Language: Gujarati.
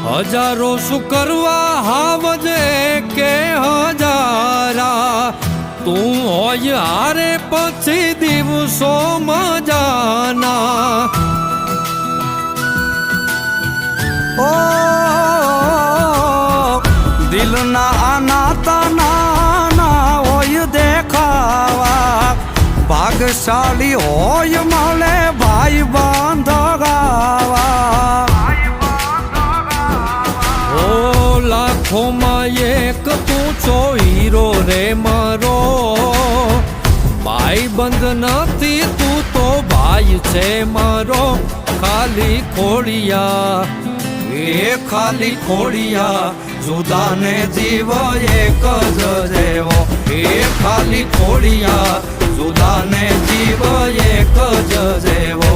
હજારો શું કરવા હાવજે કે હજારા, તું હોય હારે પછી દિવસો મજાના. ઓ દિલના આનાતા નાના હોય દેખાવા, ભાગશાળી હોય મળે ભાઈ બાંધગાવા. ઓ લાખોમાં એક તું છો હીરો રે મારો, ભાઈ બંધ નથી તું તો ભાઈ છે મારો. ખાલી ખોડિયા એ ખાલી ખોડિયા જુદાને જીવ એક જ જેવો. એ ખાલી ખોડિયા જુદાને જીવ એક જ જેવો.